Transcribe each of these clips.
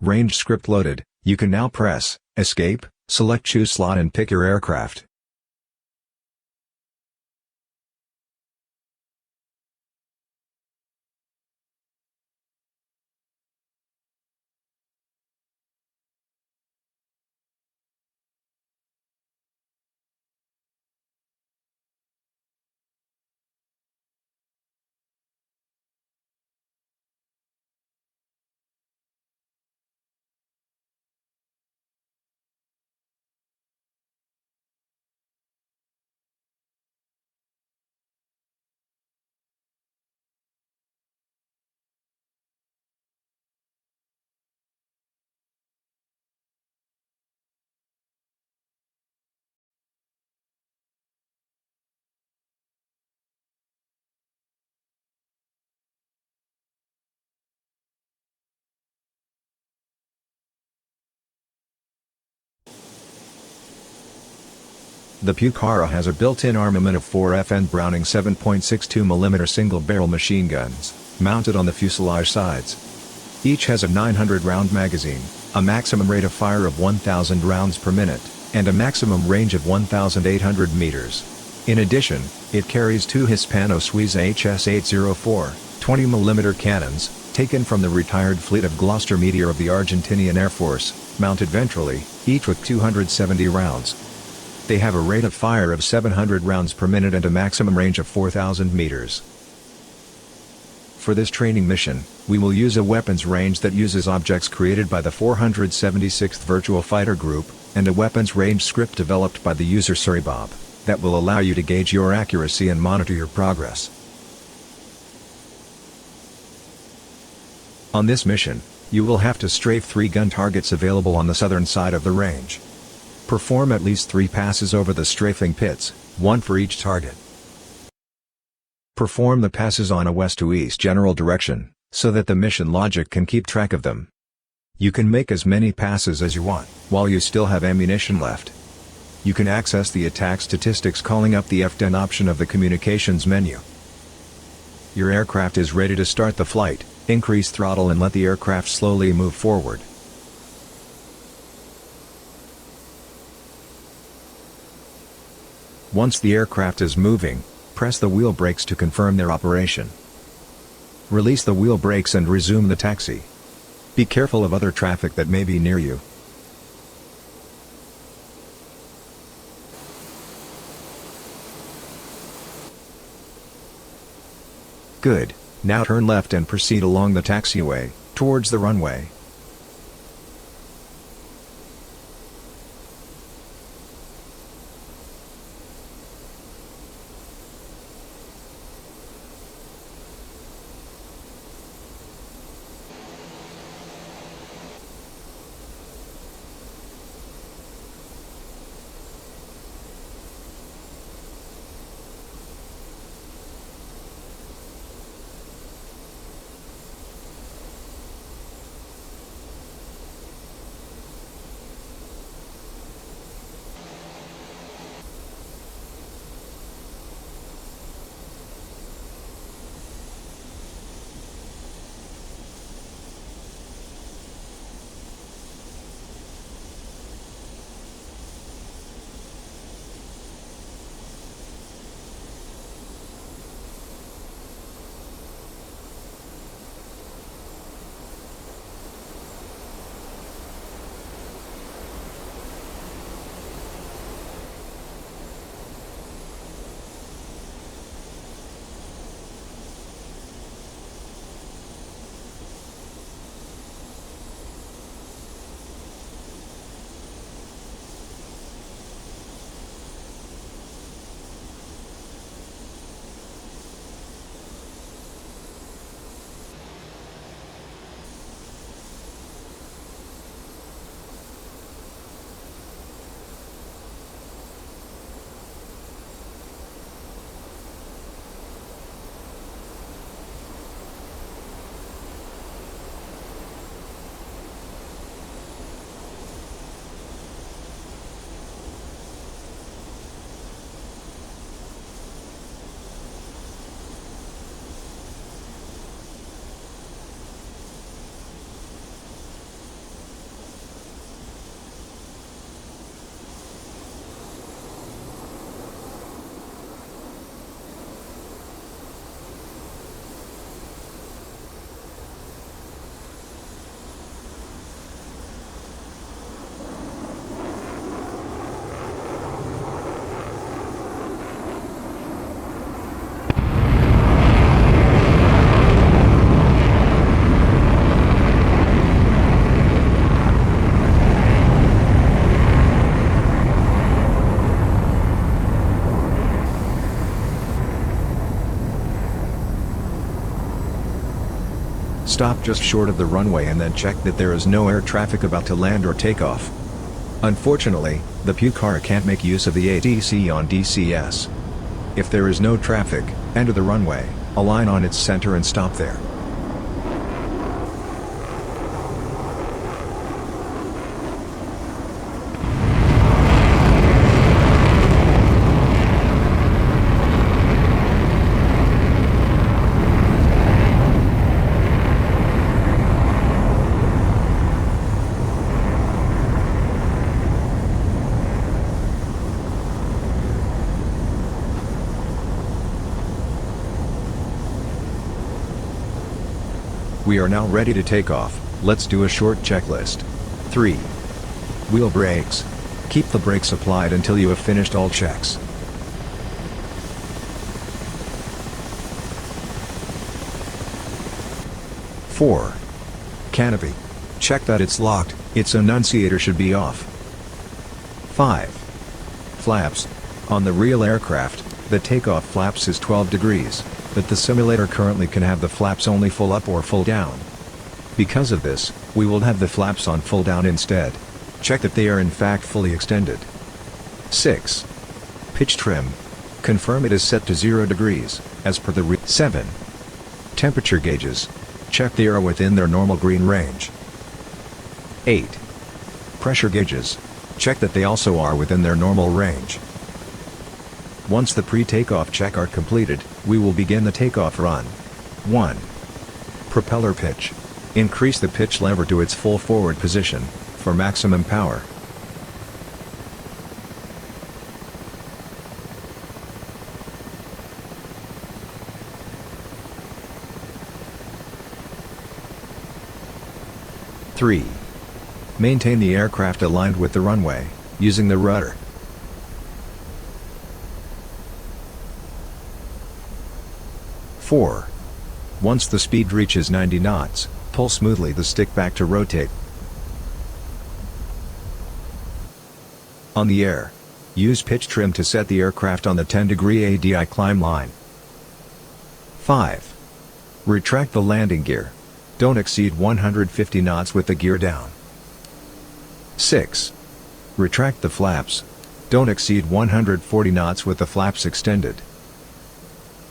Range script loaded, you can now press Escape, select Choose Slot and pick your aircraft. The Pucara has a built-in armament of 4 FN Browning 7.62mm single-barrel machine guns, mounted on the fuselage sides. Each has a 900-round magazine, a maximum rate of fire of 1,000 rounds per minute, and a maximum range of 1,800 meters. In addition, it carries 2 Hispano-Suiza HS-804, 20mm cannons, taken from the retired fleet of Gloucester Meteor of the Argentinian Air Force, mounted ventrally, each with 270 rounds. They have a rate of fire of 700 rounds per minute and a maximum range of 4,000 meters. For this training mission, we will use a weapons range that uses objects created by the 476th Virtual Fighter Group, and a weapons range script developed by the user Suribob, that will allow you to gauge your accuracy and monitor your progress. On this mission, you will have to strafe 3 gun targets available on the southern side of the range. Perform at least 3 passes over the strafing pits, 1 for each target. Perform the passes on a west to east general direction, so that the mission logic can keep track of them. You can make as many passes as you want, while you still have ammunition left. You can access the attack statistics calling up the F10 option of the communications menu. Your aircraft is ready to start the flight, increase throttle and let the aircraft slowly move forward. Once the aircraft is moving, press the wheel brakes to confirm their operation. Release the wheel brakes and resume the taxi. Be careful of other traffic that may be near you. Good, now turn left and proceed along the taxiway, towards the runway. Stop just short of the runway and then check that there is no air traffic about to land or take off. Unfortunately, the Pucara can't make use of the ATC on DCS. If there is no traffic, enter the runway, align on its center and stop there. We are now ready to take off. Let's do a short checklist. 3. Wheel brakes. Keep the brakes applied until you have finished all checks. 4. Canopy. Check that it's locked, its annunciator should be off. 5. Flaps. On the real aircraft, the takeoff flaps is 12 degrees. But the simulator currently can have the flaps only full up or full down. Because of this, we will have the flaps on full down instead. Check that they are in fact fully extended. 6. Pitch trim. Confirm it is set to 0 degrees, as per the 7. Temperature gauges. Check they are within their normal green range. 8. Pressure gauges. Check that they also are within their normal range. Once the pre-takeoff check are completed, we will begin the takeoff run. 1. Propeller pitch. Increase the pitch lever to its full forward position, for maximum power. 3. Maintain the aircraft aligned with the runway, using the rudder. 4. Once the speed reaches 90 knots, pull smoothly the stick back to rotate. On the air, use pitch trim to set the aircraft on the 10-degree ADI climb line. 5. Retract the landing gear. Don't exceed 150 knots with the gear down. 6. Retract the flaps. Don't exceed 140 knots with the flaps extended.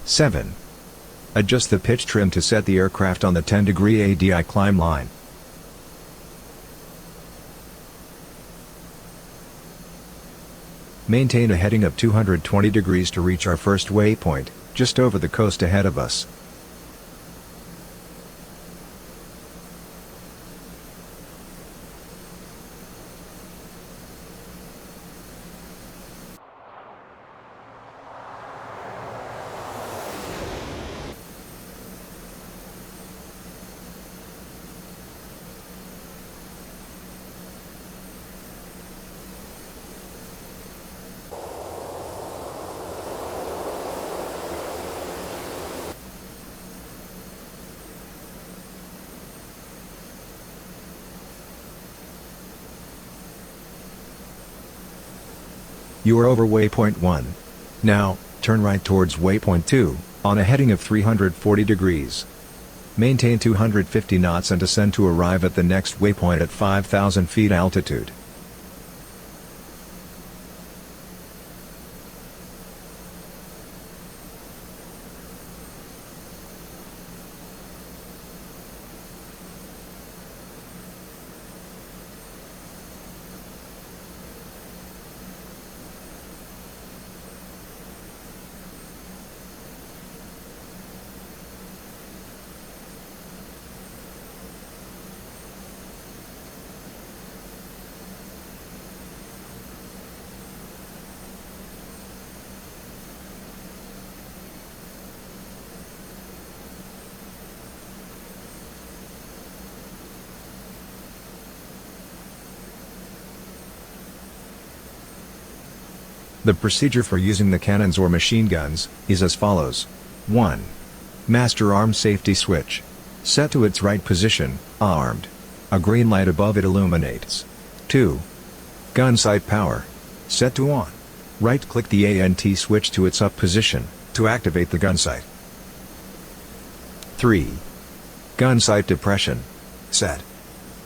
7. Adjust the pitch trim to set the aircraft on the 10-degree ADI climb line. Maintain a heading of 220 degrees to reach our first waypoint, just over the coast ahead of us. You are over waypoint 1. Now, turn right towards waypoint 2, on a heading of 340 degrees. Maintain 250 knots and descend to arrive at the next waypoint at 5,000 feet altitude. The procedure for using the cannons or machine guns is as follows. 1. Master arm safety switch. Set to its right position, armed. A green light above it illuminates. 2. Gun sight power. Set to on. Right-click the ANT switch to its up position, to activate the gun sight. 3. Gun sight depression. Set.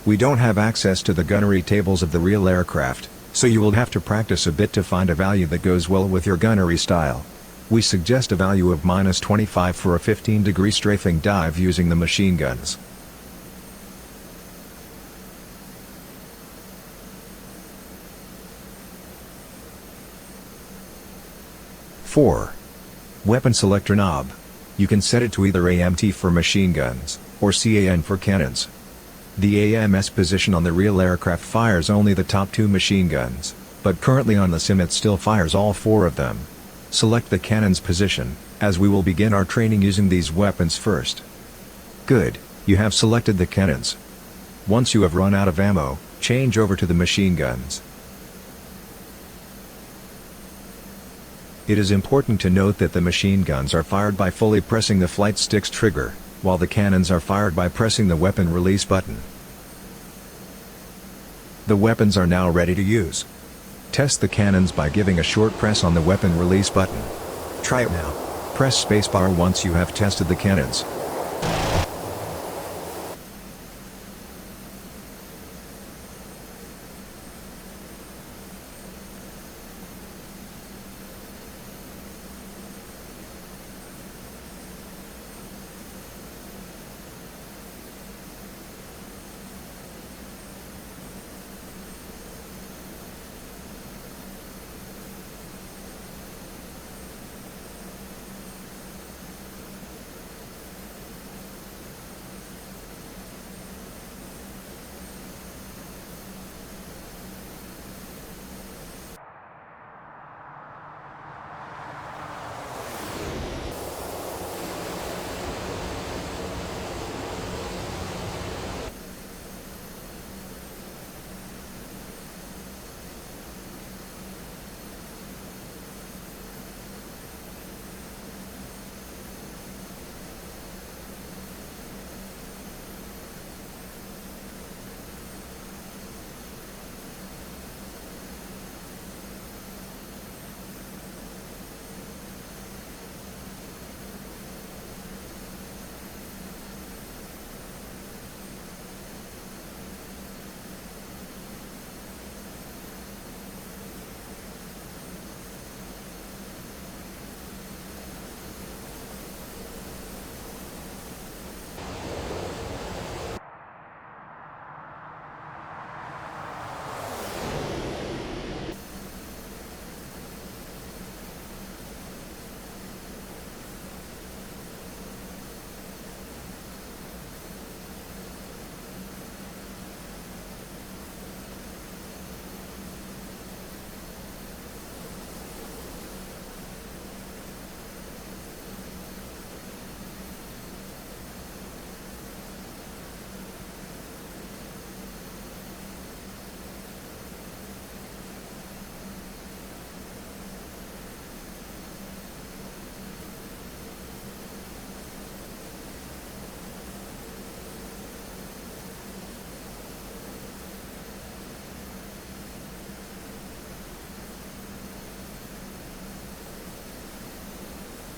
We don't have access to the gunnery tables of the real aircraft, so you will have to practice a bit to find a value that goes well with your gunnery style. We suggest a value of -25 for a 15-degree strafing dive using the machine guns. (4) Weapon selector knob. You can set it to either AMT for machine guns, or CAN for cannons. The AMS position on the real aircraft fires only the top 2 machine guns, but currently on the sim it still fires all 4 of them. Select the cannon's position, as we will begin our training using these weapons first. Good, you have selected the cannons. Once you have run out of ammo, change over to the machine guns. It is important to note that the machine guns are fired by fully pressing the flight stick's trigger, while the cannons are fired by pressing the weapon release button. The weapons are now ready to use. Test the cannons by giving a short press on the weapon release button. Try it now. Press spacebar once you have tested the cannons.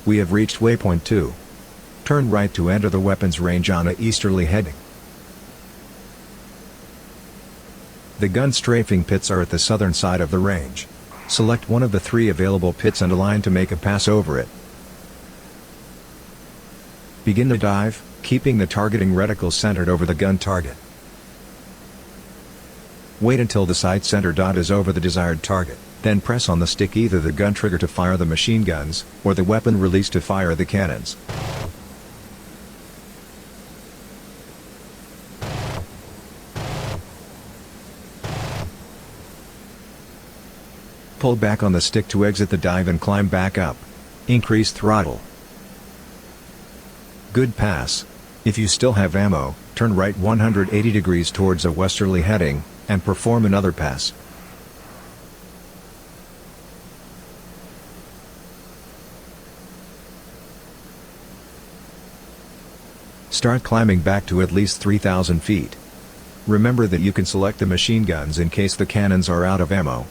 We have reached waypoint 2. Turn right to enter the weapons range on a easterly heading. The gun strafing pits are at the southern side of the range. Select one of the 3 available pits and align to make a pass over it. Begin the dive, keeping the targeting reticle centered over the gun target. Wait until the sight center dot is over the desired target, then press on the stick either the gun trigger to fire the machine guns, or the weapon release to fire the cannons. Pull back on the stick to exit the dive and climb back up. Increase throttle. Good pass. If you still have ammo, turn right 180 degrees towards a westerly heading, and perform another pass. Start climbing back to at least 3,000 feet. Remember that you can select the machine guns in case the cannons are out of ammo.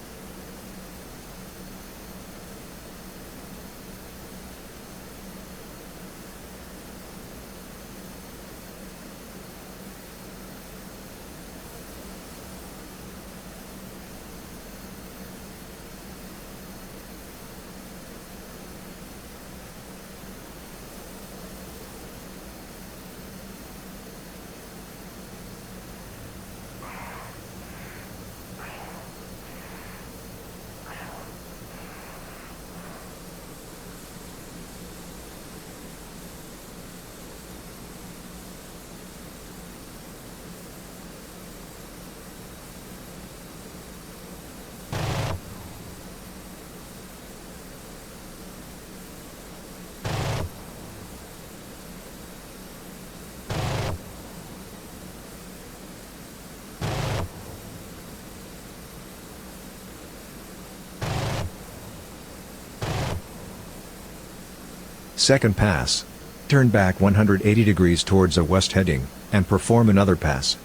Second pass. Turn back 180 degrees towards a west heading, and perform another pass.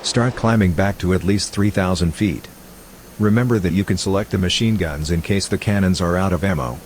Start climbing back to at least 3,000 feet. Remember that you can select the machine guns in case the cannons are out of ammo.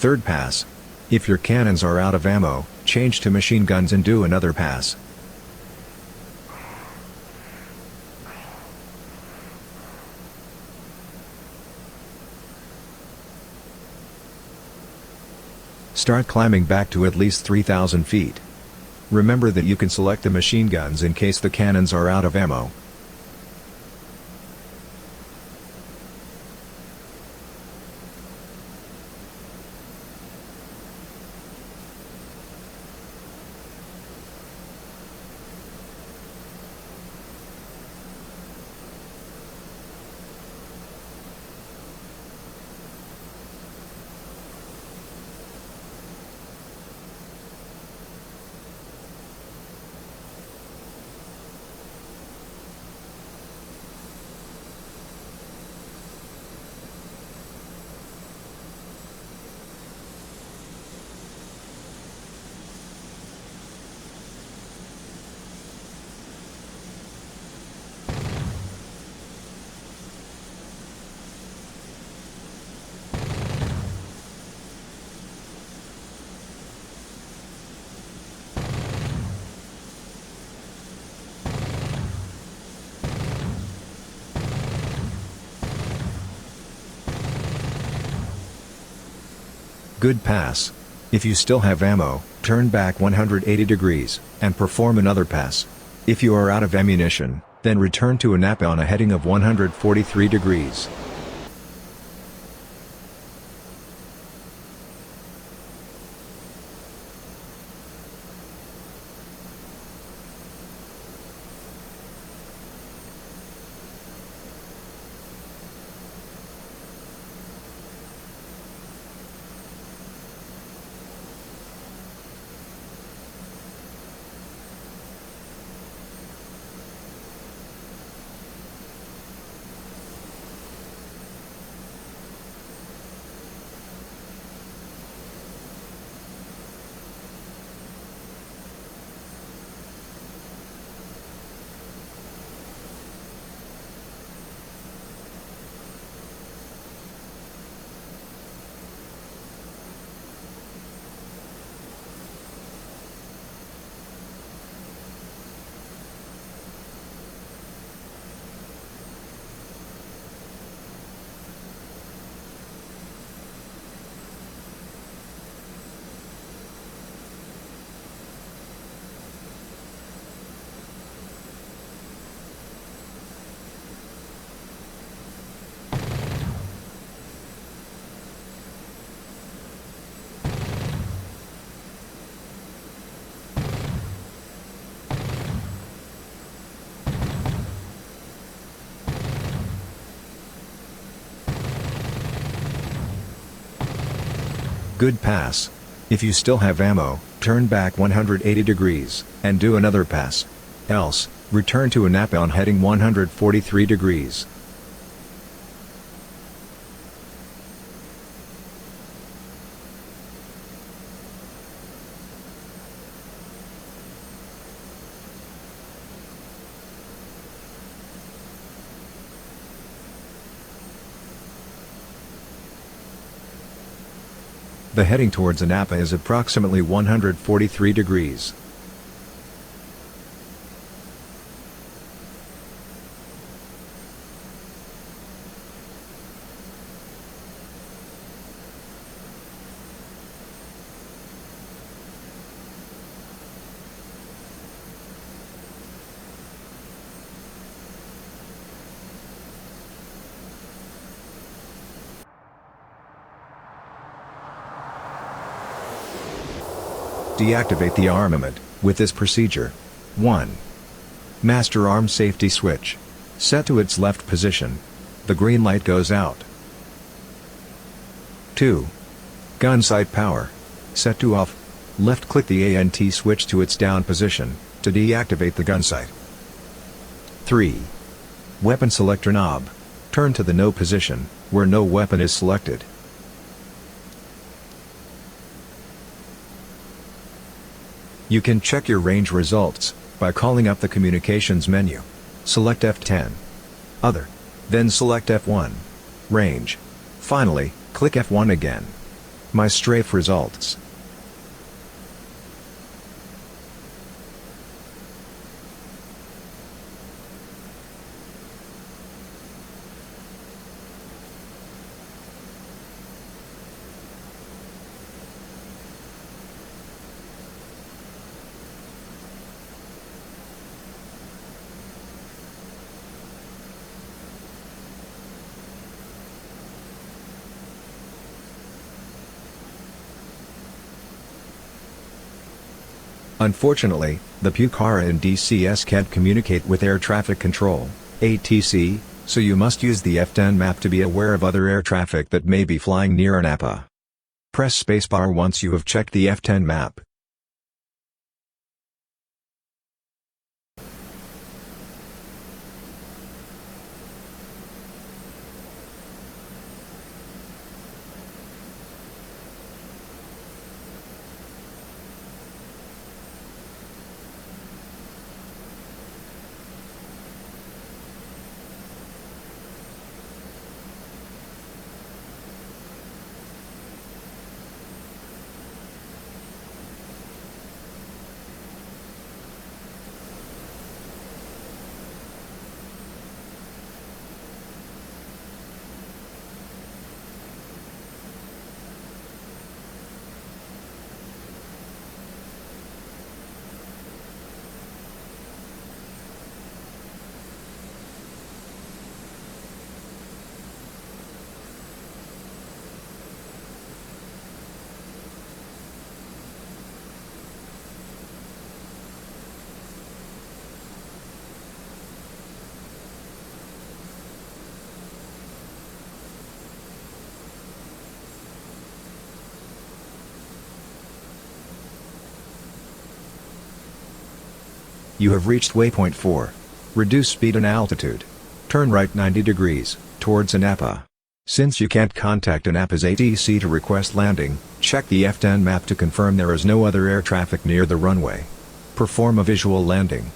Third pass. If your cannons are out of ammo, change to machine guns and do another pass. Start climbing back to at least 3,000 feet. Remember that you can select the machine guns in case the cannons are out of ammo. Good pass. If you still have ammo, turn back 180 degrees, and perform another pass. If you are out of ammunition, then return to Anapa on a heading of 143 degrees. Good pass. If you still have ammo, turn back 180 degrees, and do another pass. Else, return to Anapa on heading 143 degrees. The heading towards Anapa is approximately 143 degrees. Deactivate the armament, with this procedure. 1. Master arm safety switch. Set to its left position. The green light goes out. 2. Gun sight power. Set to off. Left-click the ANT switch to its down position, to deactivate the gun sight. 3. Weapon selector knob. Turn to the no position, where no weapon is selected. You can check your range results by calling up the communications menu. Select F10. Other. Then select F1. Range. Finally, click F1 again. My strafe results. Unfortunately, the Pucara and DCS can't communicate with air traffic control, ATC, so you must use the F10 map to be aware of other air traffic that may be flying near Anapa. Press spacebar once you have checked the F10 map. You have reached waypoint 4. Reduce speed and altitude. Turn right 90 degrees, towards Anapa. Since you can't contact Anapa's ATC to request landing, check the F10 map to confirm there is no other air traffic near the runway. Perform a visual landing.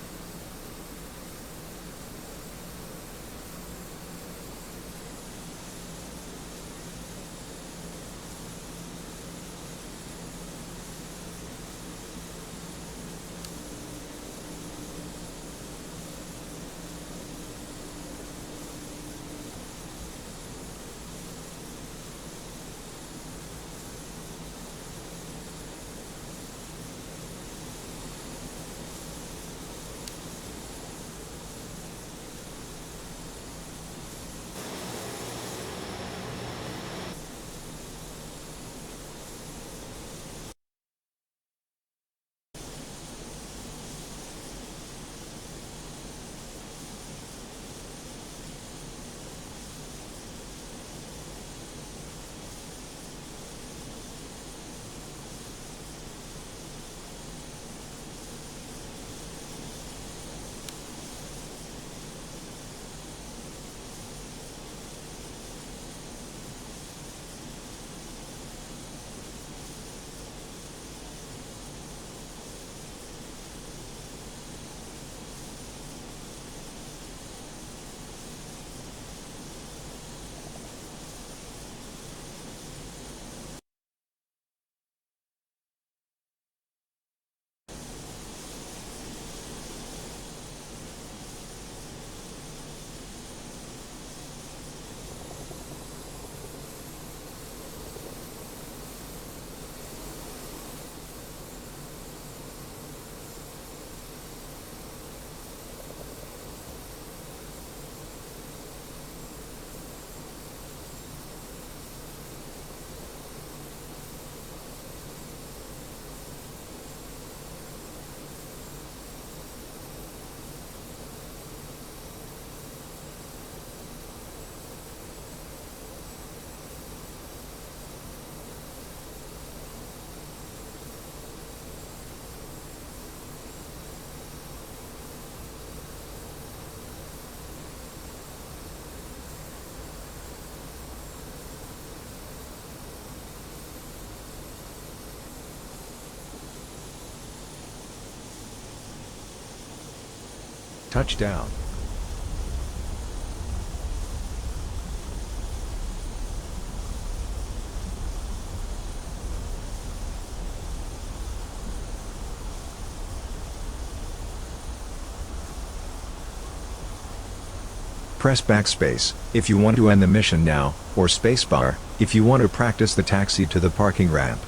Touchdown. Press backspace if you want to end the mission now, or spacebar if you want to practice the taxi to the parking ramp.